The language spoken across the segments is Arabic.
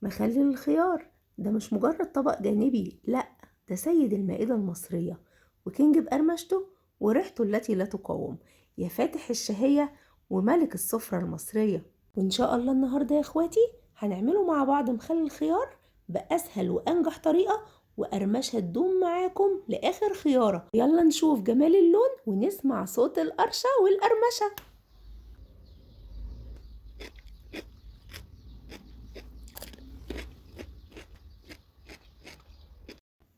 مخلل الخيار ده مش مجرد طبق جانبي، لأ، ده سيد المائدة المصرية وكينج بقرمشته وريحته التي لا تقاوم، يا فاتح الشهية وملك السفرة المصرية. وإن شاء الله النهاردة يا إخواتي هنعمله مع بعض مخلل الخيار بأسهل وأنجح طريقة، وقرمشة تدوم معاكم لآخر خيارة. يلا نشوف جمال اللون ونسمع صوت القرشة والقرمشة.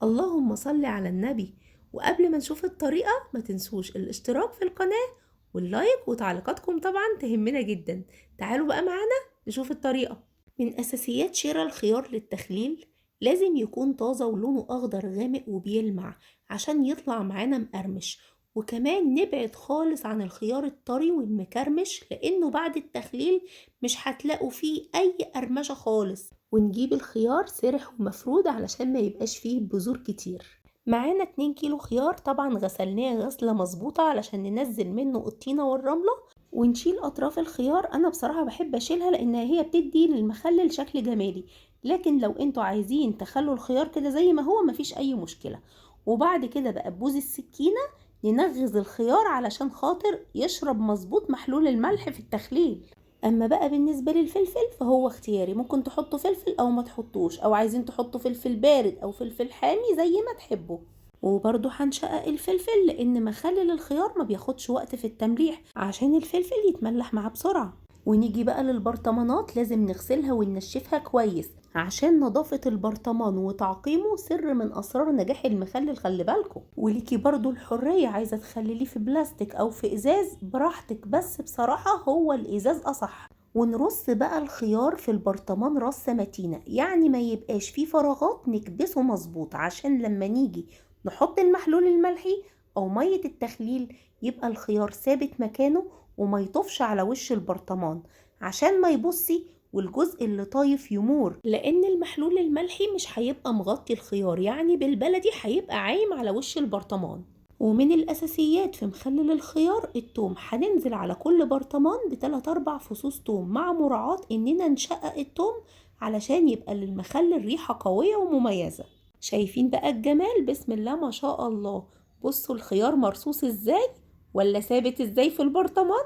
اللهم صل على النبي. وقبل ما نشوف الطريقة ما تنسوش الاشتراك في القناة واللايك، وتعليقاتكم طبعا تهمنا جدا. تعالوا بقى معانا نشوف الطريقة. من أساسيات شراء الخيار للتخليل لازم يكون طازة ولونه أخضر غامق وبيلمع عشان يطلع معانا مقرمش. وكمان نبعد خالص عن الخيار الطري والمكرمش لأنه بعد التخليل مش هتلاقوا فيه أي قرمشة خالص. ونجيب الخيار سرح ومفرود علشان ما يبقاش فيه بذور كتير. معانا 2 كيلو خيار طبعا غسلناه غسلة مظبوطة علشان ننزل منه الطينة والرملة، ونشيل اطراف الخيار. انا بصراحة بحب اشيلها لان هي بتدي للمخلل شكل جمالي، لكن لو انتوا عايزين تخلوا الخيار كده زي ما هو مفيش اي مشكلة. وبعد كده بقى ببوز السكينة ننغز الخيار علشان خاطر يشرب مظبوط محلول الملح في التخليل. اما بقى بالنسبة للفلفل فهو اختياري، ممكن تحطوا فلفل او ما تحطوش، او عايزين تحطوا فلفل بارد او فلفل حامي زي ما تحبوا. وبرضو هنشقق الفلفل لان مخلل الخيار ما بياخدش وقت في التمليح عشان الفلفل يتملح معاه بسرعة. ونيجي بقى للبرطمانات، لازم نغسلها وننشفها كويس عشان نظافة البرطمان وتعقيمه سر من اسرار نجاح المخلل، خلي بالكم. وليكي برضو الحرية، عايزة تخلليه في بلاستيك او في ازاز براحتك، بس بصراحة هو الازاز اصح. ونرص بقى الخيار في البرطمان رصة متينة، يعني ما يبقاش فيه فراغات، نكبسه مظبوط عشان لما نيجي نحط المحلول الملحي او مية التخليل يبقى الخيار ثابت مكانه وما يطفش على وش البرطمان عشان ما يبصي والجزء اللي طايف يمور، لان المحلول الملحي مش هيبقى مغطي الخيار، يعني بالبلدي هيبقى عايم على وش البرطمان. ومن الاساسيات في مخلل الخيار التوم، هننزل على كل برطمان ب3 4 فصوص توم، مع مراعاة اننا نشقق التوم علشان يبقى للمخلل ريحة قوية ومميزة. شايفين بقى الجمال؟ بسم الله ما شاء الله. بصوا الخيار مرصوص ازاي ولا ثابت ازاي في البرطمان،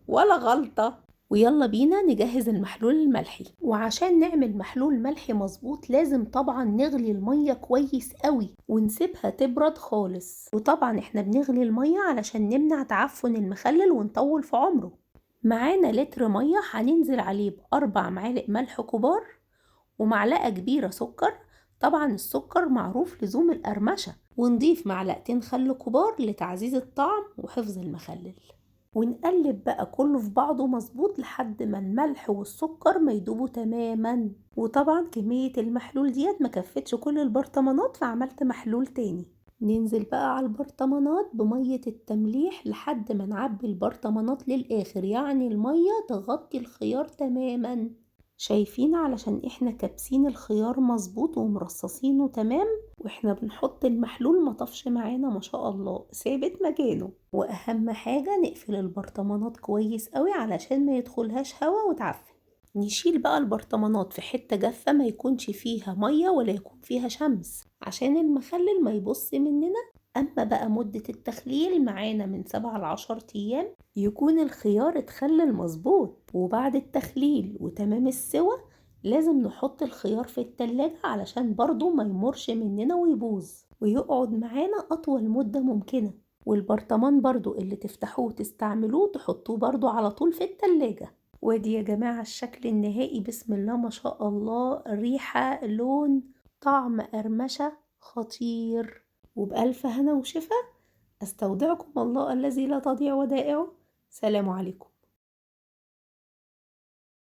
ولا غلطة. ويلا بينا نجهز المحلول الملحي. وعشان نعمل محلول ملحي مظبوط لازم طبعا نغلي المية كويس قوي ونسيبها تبرد خالص. وطبعا احنا بنغلي المية علشان نمنع تعفن المخلل ونطول في عمره. معانا لتر مية هننزل عليه ب4 معالق ملح كبار ومعلقة كبيرة سكر، طبعا السكر معروف لزوم القرمشة. ونضيف معلقتين خل كبار لتعزيز الطعم وحفظ المخلل. ونقلب بقى كله في بعضه مظبوط لحد ما الملح والسكر ما يدوبوا تماما. وطبعا كمية المحلول ديت ما كفتش كل البرطمانات فعملت محلول تاني. ننزل بقى على البرطمانات بمية التمليح لحد ما نعبي البرطمانات للآخر، يعني المية تغطي الخيار تماما. شايفين؟ علشان احنا كابسين الخيار مظبوط ومرصصينه تمام، واحنا بنحط المحلول مطفش معانا ما شاء الله، ثابت مكانه. واهم حاجة نقفل البرطمانات كويس قوي علشان ما يدخلهاش هوا وتعفن. نشيل بقى البرطمانات في حتة جافة ما يكونش فيها مية ولا يكون فيها شمس عشان المخلل ما يبص مننا. اما بقى مدة التخليل معانا من 7 ل10 ايام يكون الخيار اتخلل مظبوط. وبعد التخليل وتمام السوى لازم نحط الخيار في التلاجة علشان برضو ما يمرش مننا ويبوظ ويقعد معانا اطول مدة ممكنة. والبرطمان برضو اللي تفتحوه تستعملوه تحطوه برضو على طول في التلاجة. وادي يا جماعة الشكل النهائي، بسم الله ما شاء الله، ريحة لون طعم قرمشة خطير. وبألف هنا وشفا، استودعكم الله الذي لا تضيع ودائعه. سلام عليكم.